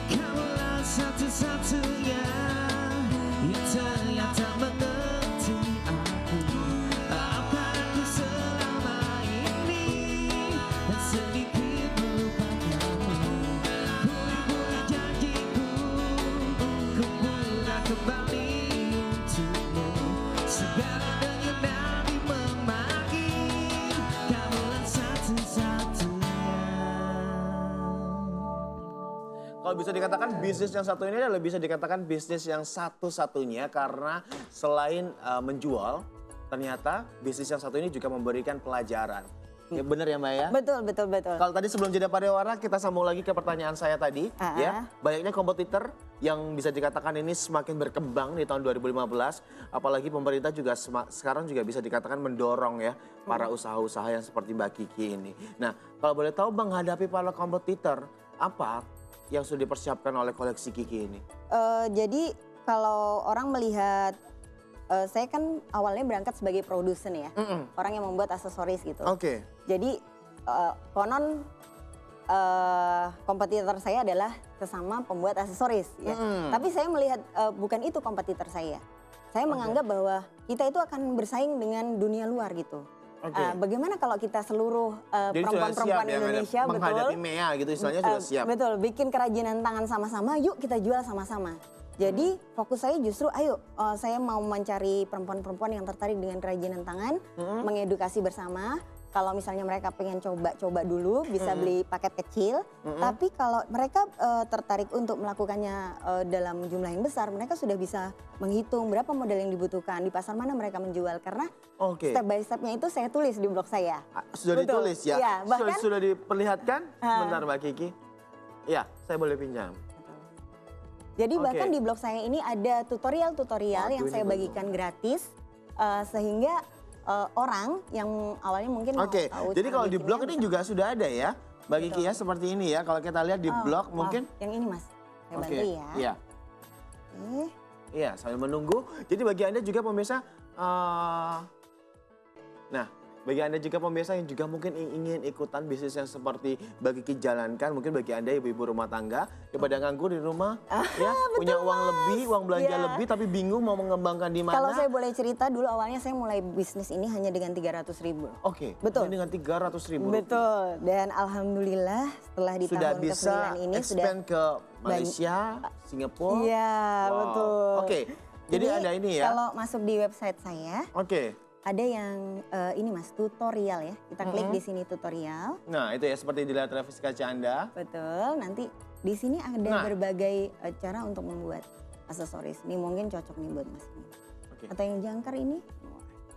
Kaulah satu-satunya yang ternyata mengerti aku. Apa aku selama ini dan sedikit melupakanmu. Pulih-pulih janjiku, ku pura kembali untukmu. Segala denyut nadi memanggil, kaulah satu-satunya. Kalau bisa dikatakan bisnis yang satu ini adalah bisa dikatakan bisnis yang satu-satunya karena selain menjual, ternyata bisnis yang satu ini juga memberikan pelajaran. Ya benar ya Mbak ya? Betul, betul, betul. Kalau tadi sebelum jeda pariwara kita sambung lagi ke pertanyaan saya tadi ya. Banyaknya kompetitor yang bisa dikatakan ini semakin berkembang di tahun 2015. Apalagi pemerintah juga sekarang juga bisa dikatakan mendorong ya para usaha-usaha yang seperti Mbak Kiki ini. Nah kalau boleh tahu menghadapi para kompetitor apa yang sudah dipersiapkan oleh koleksi Kiki ini? Jadi kalau orang melihat, saya kan awalnya berangkat sebagai produsen ya. Orang yang membuat aksesoris gitu. Oke. Jadi konon kompetitor saya adalah sesama pembuat aksesoris ya. Tapi saya melihat bukan itu kompetitor saya. Saya menganggap bahwa kita itu akan bersaing dengan dunia luar gitu. Bagaimana kalau kita seluruh perempuan-perempuan Indonesia menghadapi MEA gitu istilahnya sudah siap. Betul, bikin kerajinan tangan sama-sama, yuk kita jual sama-sama. Jadi fokus saya justru ayo saya mau mencari perempuan-perempuan yang tertarik dengan kerajinan tangan, mengedukasi bersama. Kalau misalnya mereka pengen coba-coba dulu bisa beli paket kecil, tapi kalau mereka tertarik untuk melakukannya dalam jumlah yang besar, mereka sudah bisa menghitung berapa modal yang dibutuhkan, di pasar mana mereka menjual. Karena step by stepnya itu saya tulis di blog saya. Sudah Betul. ditulis ya? Ya bahkan, sudah diperlihatkan? Bentar Mbak Kiki. Ya, saya boleh pinjam. Jadi bahkan di blog saya ini ada tutorial-tutorial yang saya bagikan gratis, sehingga orang yang awalnya mungkin mau tahu. Jadi kalau di blog ini juga sudah ada ya Mbak Kiki ya, seperti ini ya. Kalau kita lihat di blog mungkin. Yang ini Mas, saya bantu ya. Iya. Iya, sambil menunggu. Jadi bagi Anda juga pemirsa, nah bagi Anda juga pemirsa yang juga mungkin ingin ikutan bisnis yang seperti Mbak Kiki jalankan, mungkin bagi Anda ibu-ibu rumah tangga daripada nganggur di rumah, ya punya uang lebih, uang belanja lebih, tapi bingung mau mengembangkan di mana. Kalau saya boleh cerita dulu awalnya saya mulai bisnis ini hanya dengan 300.000. Betul. Dengan 300.000. Betul. Dan alhamdulillah setelah di sudah tahun bisa ke-9 ini expand ke Malaysia, Singapura. Iya, betul. Jadi ada ini ya. Kalau masuk di website saya. Ada yang ini Mas, tutorial ya. Kita klik di sini tutorial. Nah itu ya seperti dilihat revisi kaca Anda. Betul, nanti di sini ada berbagai cara untuk membuat aksesoris. Ini mungkin cocok nih buat Mas ini. Atau yang jangkar ini.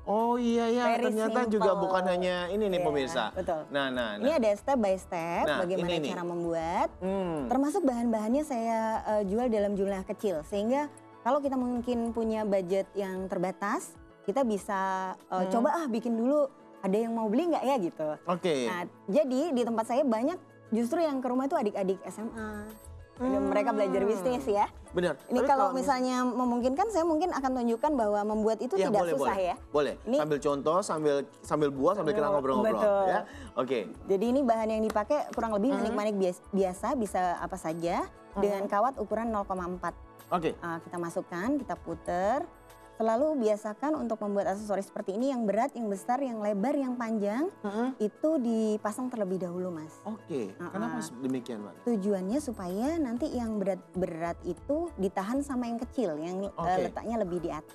Oh iya ya, ternyata juga bukan hanya ini nih pemirsa. Betul. Nah. Ini ada step by step bagaimana cara membuat. Termasuk bahan-bahannya saya jual dalam jumlah kecil. Sehingga kalau kita mungkin punya budget yang terbatas, kita bisa coba bikin dulu, ada yang mau beli nggak ya gitu. Nah jadi di tempat saya banyak justru yang ke rumah itu adik-adik SMA. Mereka belajar bisnis ya. Benar. Ini kalau misalnya memungkinkan saya mungkin akan tunjukkan bahwa membuat itu tidak susah ya. Boleh, ini, sambil contoh, sambil buat, sambil kita ngobrol-ngobrol. Betul. Ya? Jadi ini bahan yang dipakai kurang lebih manik-manik biasa, bisa apa saja. Dengan kawat ukuran 0,4. Kita masukkan, kita puter. Selalu biasakan untuk membuat aksesoris seperti ini yang berat, yang besar, yang lebar, yang panjang itu dipasang terlebih dahulu Mas. Kenapa demikian Mbak? Tujuannya supaya nanti yang berat-berat itu ditahan sama yang kecil, yang letaknya lebih di atas.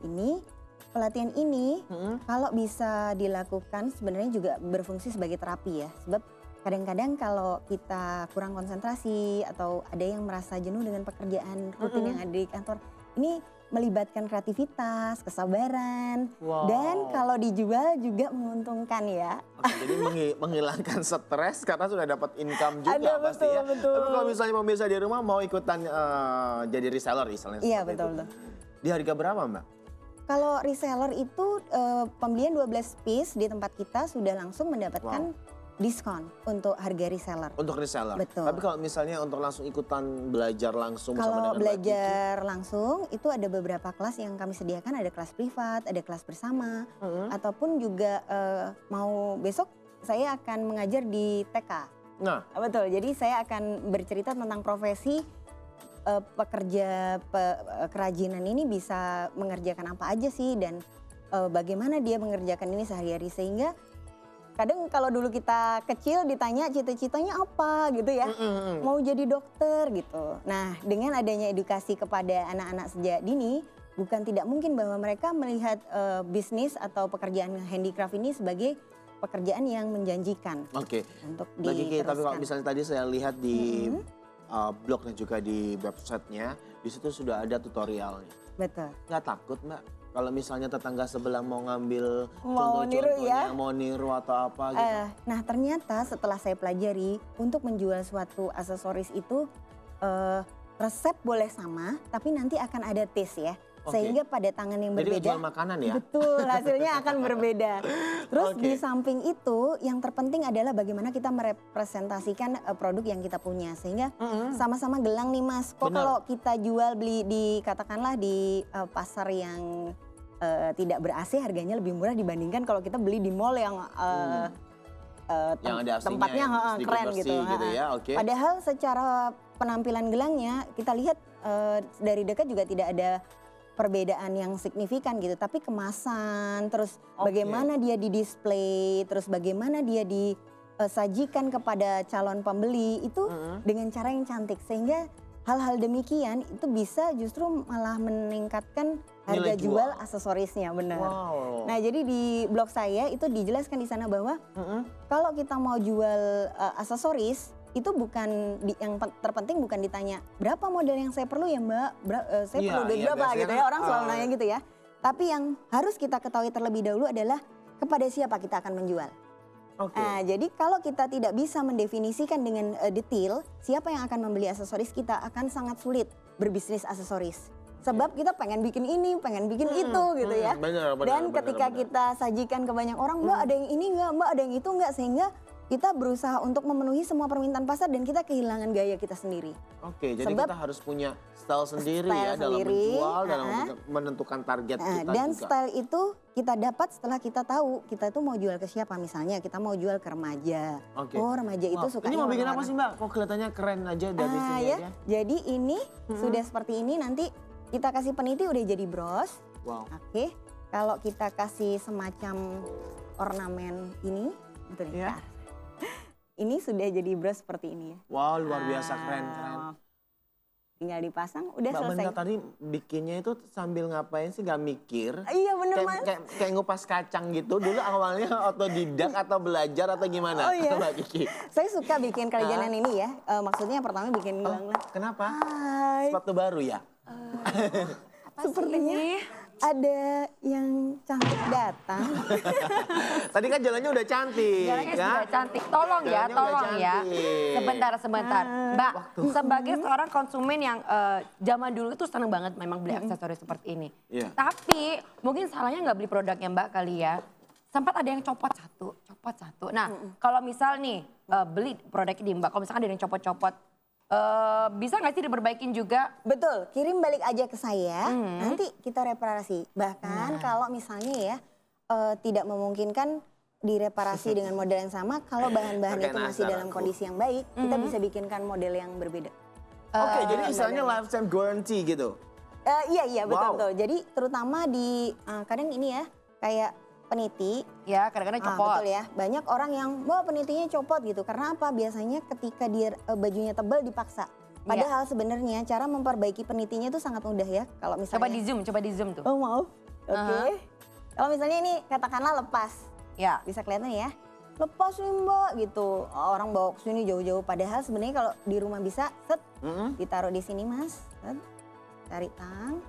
Ini pelatihan ini kalau bisa dilakukan sebenarnya juga berfungsi sebagai terapi ya. Sebab kadang-kadang kalau kita kurang konsentrasi atau ada yang merasa jenuh dengan pekerjaan rutin yang ada di kantor, ini melibatkan kreativitas, kesabaran, dan kalau dijual juga menguntungkan ya. Jadi menghilangkan stres karena sudah dapat income juga pasti ya. Betul. Tapi kalau misalnya pemirsa di rumah mau ikutan jadi reseller misalnya. Iya betul. Di harga berapa Mbak? Kalau reseller itu pembelian 12 piece di tempat kita sudah langsung mendapatkan diskon untuk harga reseller. Untuk reseller. Betul. Tapi kalau misalnya untuk langsung ikutan belajar langsung sama dengan Kalau belajar langsung itu ada beberapa kelas yang kami sediakan, ada kelas privat, ada kelas bersama, ataupun juga mau besok saya akan mengajar di TK. Nah, betul. Jadi saya akan bercerita tentang profesi pekerja kerajinan ini bisa mengerjakan apa aja sih dan bagaimana dia mengerjakan ini sehari-hari, sehingga kadang kalau dulu kita kecil ditanya cita-citanya apa gitu ya, mau jadi dokter gitu. Nah, dengan adanya edukasi kepada anak-anak sejak dini, bukan tidak mungkin bahwa mereka melihat bisnis atau pekerjaan handicraft ini sebagai pekerjaan yang menjanjikan. Oke. Untuk Tapi kalau diteruskan. misalnya tadi saya lihat di blog dan juga di websitenya, di situ sudah ada tutorialnya. Betul. Nggak takut Mbak? Kalau misalnya tetangga sebelah mau ngambil Mau niru contoh-contohnya, ya? mau niru atau apa gitu. Nah, ternyata setelah saya pelajari, untuk menjual suatu aksesoris itu resep boleh sama, tapi nanti akan ada taste ya. Oke. Sehingga pada tangan yang Jadi berbeda, jual makanan ya? betul, hasilnya akan berbeda. Terus Oke. di samping itu, yang terpenting adalah bagaimana kita merepresentasikan produk yang kita punya. Sehingga sama-sama gelang nih Mas. Kok Benar. kalau kita jual beli di katakanlah di pasar yang tidak ber-AC harganya lebih murah dibandingkan kalau kita beli di mall yang Yang ada AC-nya tempatnya yang sedikit keren bersih gitu. gitu ya, oke. Padahal secara penampilan gelangnya kita lihat dari dekat juga tidak ada perbedaan yang signifikan gitu, tapi kemasan, terus Oke. bagaimana dia di-display, terus bagaimana dia disajikan kepada calon pembeli itu dengan cara yang cantik, sehingga hal-hal demikian itu bisa justru malah meningkatkan harga Nilai jual. jual aksesorisnya, benar. Wow. Nah, jadi di blog saya itu dijelaskan di sana bahwa kalau kita mau jual aksesoris itu bukan yang terpenting bukan ditanya berapa model yang saya perlu ya Mbak, saya Iya, perlu duit iya, berapa biasanya gitu kan, ya, orang selalu nanya gitu ya. Tapi yang harus kita ketahui terlebih dahulu adalah kepada siapa kita akan menjual. Oke. Nah, jadi kalau kita tidak bisa mendefinisikan dengan detail siapa yang akan membeli aksesoris, kita akan sangat sulit berbisnis aksesoris. Sebab kita pengen bikin ini, pengen bikin itu gitu ya. Benar, Dan ketika kita sajikan ke banyak orang, Mbak ada yang ini enggak, Mbak ada yang itu enggak, sehingga kita berusaha untuk memenuhi semua permintaan pasar dan kita kehilangan gaya kita sendiri. Oke, jadi Sebab kita harus punya style sendiri style ya dalam sendiri, menjual, dalam menentukan target kita dan juga. style itu kita dapat setelah kita tahu kita itu mau jual ke siapa. Misalnya kita mau jual ke remaja. Oke. Oh, remaja itu Wah, sukanya ini mau bikin apa warna-warna. sih Mbak? Kok kelihatannya keren aja dari sini ya. aja. Jadi ini sudah seperti ini, nanti kita kasih peniti udah jadi bros. Wow. Oke. Kalau kita kasih semacam ornamen ini, betul nih. Iya. Bentar. Ini sudah jadi bros seperti ini ya. Wow, luar biasa keren. Tinggal dipasang, udah Mbak selesai. Benda tadi bikinnya itu sambil ngapain sih, gak mikir? Iya bener Mas. Kayak ngupas kacang gitu. Dulu awalnya otodidak atau belajar atau gimana? Oh iya. Mbak Kiki. Saya suka bikin kerajinan ini ya. Maksudnya pertama bikin gelang. Kenapa? Hai. Sepatu baru ya? Sepertinya ada yang cantik datang. Tadi kan jalannya udah cantik. Jalannya kan? sudah cantik. Tolong ya, Jalannya udah tolong ya. cantik. Sebentar. Mbak, sebagai seorang konsumen yang zaman dulu itu seneng banget memang beli aksesoris seperti ini. Iya. Tapi mungkin salahnya nggak beli produknya Mbak kali ya. Sempat ada yang copot satu. Nah, kalau misal nih beli produknya di Mbak, kalau misalkan ada yang copot-copot, bisa nggak sih diperbaikin juga? Betul, kirim balik aja ke saya, nanti kita reparasi. Bahkan kalau misalnya ya tidak memungkinkan direparasi dengan model yang sama, kalau bahan-bahan Pakai itu masih nasar dalam aku. kondisi yang baik, kita bisa bikinkan model yang berbeda. Oke, jadi istilahnya lifetime guarantee gitu. Iya Wow. betul. Jadi terutama di kadang ini ya kayak peniti. Ya, kadang-kadang copot. Betul ya. Banyak orang yang wah penitinya copot gitu. Karena apa? Biasanya ketika dia bajunya tebal dipaksa. Padahal sebenarnya cara memperbaiki penitinya itu sangat mudah ya. Kalau misalnya Coba di zoom tuh. Oh maaf. Oke. Kalau misalnya ini katakanlah lepas. Ya. Bisa kelihatan ya. Lepas nih Mbak gitu. Orang bawa ke sini jauh-jauh. Padahal sebenarnya kalau di rumah bisa set ditaruh di sini Mas. Set. Cari tang.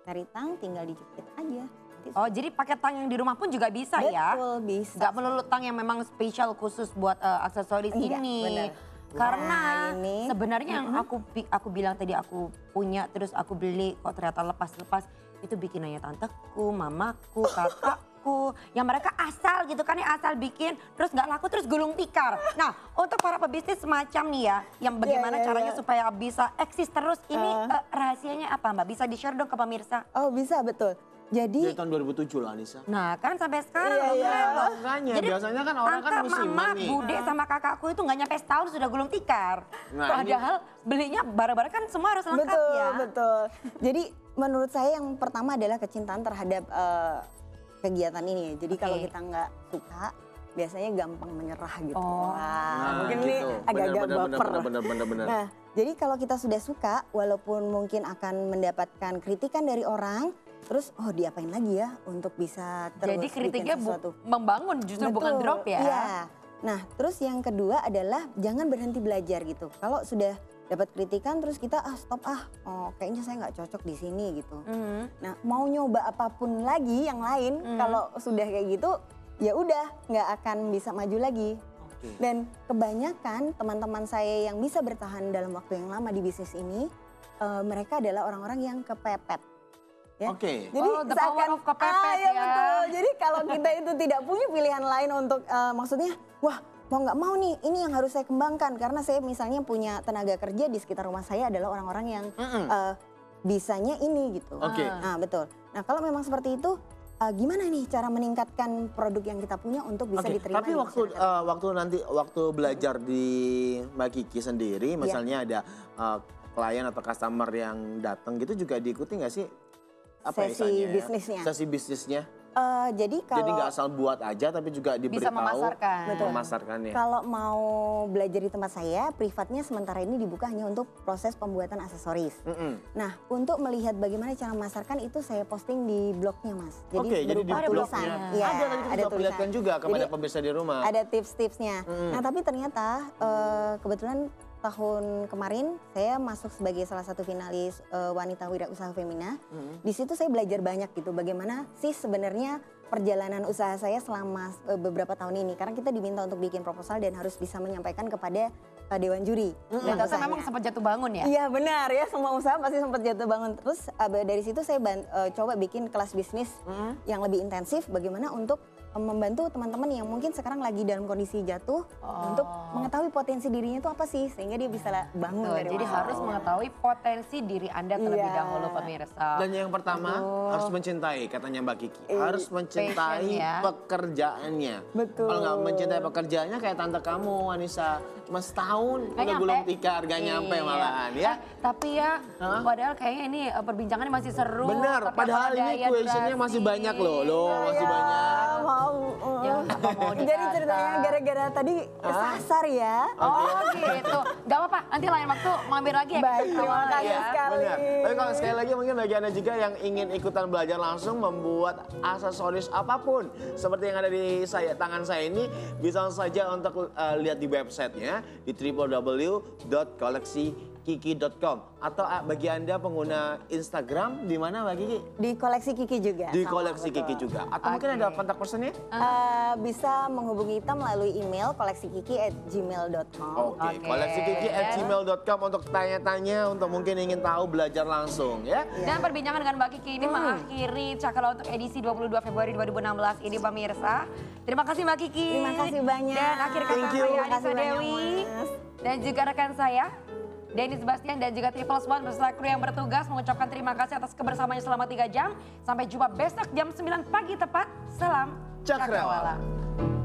Cari tang tinggal dijepit aja. Nanti Oh, jadi pakai tang yang di rumah pun juga bisa ya? betul bisa. Gak melulu tang yang memang spesial khusus buat aksesoris Enggak, ini. bener. Karena Nah, ini. sebenarnya yang aku bilang tadi aku punya terus aku beli kok ternyata lepas-lepas itu bikinannya tanteku, mamaku, kakakku. Yang mereka asal gitu kan ya, asal bikin terus nggak laku terus gulung tikar. Nah, untuk para pebisnis semacam nih ya, yang bagaimana caranya supaya bisa eksis terus ini rahasianya apa Mbak? Bisa di-share dong ke pemirsa? Oh bisa betul. Jadi Dari tahun 2007 lah Anissa. Nah kan sampai sekarang Iya, loh, iya. keren loh. Makanya Jadi biasanya kan orang kan tante, musiman mama, nih. bude sama kakakku itu nggak nyampe setahun sudah gulung tikar. Nah, Padahal belinya barang-barang kan semua harus lengkap betul, ya. betul. Jadi menurut saya yang pertama adalah kecintaan terhadap kegiatan ini. Jadi kalau kita nggak suka, biasanya gampang menyerah gitu. Oh. Wah, mungkin ini gitu. agak-agak baper. Bener. Nah, jadi kalau kita sudah suka, walaupun mungkin akan mendapatkan kritikan dari orang, terus diapain lagi ya untuk bisa terus Jadi kritiknya bikin sesuatu. membangun justru bukan Betul, drop ya. Iya. Nah, terus yang kedua adalah jangan berhenti belajar gitu. Kalau sudah dapat kritikan terus kita stop kayaknya saya nggak cocok di sini gitu. Nah, mau nyoba apapun lagi yang lain kalau sudah kayak gitu ya udah nggak akan bisa maju lagi. Dan kebanyakan teman-teman saya yang bisa bertahan dalam waktu yang lama di bisnis ini mereka adalah orang-orang yang kepepet. Ya. Oke. Jadi The power of kepepet ya. ya. Betul. Jadi kalau kita itu tidak punya pilihan lain untuk maksudnya wah mau nggak mau nih ini yang harus saya kembangkan karena saya misalnya punya tenaga kerja di sekitar rumah saya adalah orang-orang yang bisanya ini gitu. Oke. Nah betul. Nah kalau memang seperti itu gimana nih cara meningkatkan produk yang kita punya untuk bisa diterima Tapi di masyarakat? waktu belajar di Mbak Kiki sendiri, misalnya ada klien atau customer yang datang gitu juga diikuti nggak sih? Sesi bisnisnya. Sesi bisnisnya. Jadi Jadi kalau nggak asal buat aja tapi juga diberitahu. memasarkan. Betul. Memasarkannya. kalau mau belajar di tempat saya, privatnya sementara ini dibuka hanya untuk proses pembuatan aksesoris. Nah, untuk melihat bagaimana cara memasarkan itu saya posting di blognya, Mas. Jadi Oke, jadi di berupa tulisan. blognya. Iya, Ada nanti kita perlihatkan juga kepada Jadi, pemirsa di rumah. ada tips-tipsnya. Nah, tapi ternyata kebetulan tahun kemarin saya masuk sebagai salah satu finalis wanita wirausaha femina. Di situ saya belajar banyak gitu bagaimana sih sebenarnya perjalanan usaha saya selama beberapa tahun ini. Karena kita diminta untuk bikin proposal dan harus bisa menyampaikan kepada dewan juri. Dan Tante memang sempat jatuh bangun ya? Iya benar ya, semua usaha pasti sempat jatuh bangun. Terus dari situ saya coba bikin kelas bisnis yang lebih intensif bagaimana untuk membantu teman-teman yang mungkin sekarang lagi dalam kondisi jatuh untuk mengetahui potensi dirinya itu apa sih sehingga dia bisa bangun dari Jadi bawah. harus mengetahui potensi diri Anda terlebih Iya. dahulu pemirsa. Dan yang pertama harus mencintai katanya Mbak Kiki. Harus mencintai Passion ya. pekerjaannya. Betul. Kalau nggak mencintai pekerjaannya kayak tante kamu Anissa. Mas tahun Nggak udah nyampe. gulung tikar gak nyampe Iya. malahan ya. Tapi ya, padahal kayaknya ini perbincangannya masih seru. Bener, tapi padahal ada ini questionnya durasi. masih banyak loh masih Ya, banyak. mau. Ya, apa mau Jadi dikata. ceritanya gara-gara tadi kesasar ya. Oh gitu, gak apa-apa, nanti lain waktu mampir lagi ya. Baik, terima kasih Iya, sekali. benar. Tapi kalau sekali lagi mungkin bagi Anda juga yang ingin ikutan belajar langsung membuat aksesoris apapun seperti yang ada di tangan saya ini bisa saja untuk lihat di websitenya di www.koleksikiki.com atau bagi Anda pengguna Instagram di mana Mbak Kiki? Di koleksi Kiki juga. Di sama, koleksi betul. Kiki juga. Atau mungkin ada kontak personnya? Bisa menghubungi kita melalui email koleksikiki@gmail.com. Oke, koleksikiki@gmail.com untuk tanya-tanya, untuk mungkin ingin tahu belajar langsung ya. Dan perbincangan dengan Mbak Kiki ini mengakhiri Cakra untuk edisi 22 Februari 2016 ini pemirsa. Terima kasih Mbak Kiki. Terima kasih banyak. Dan akhir kata Thank you. saya Terima kasih Anissa banyak, Dewi. Mas. Dan juga rekan saya Denny Sebastian dan juga Triple One beserta kru yang bertugas mengucapkan terima kasih atas kebersamaannya selama 3 jam. Sampai jumpa besok jam 9 pagi tepat. Salam Cakrawala. Cakrawala.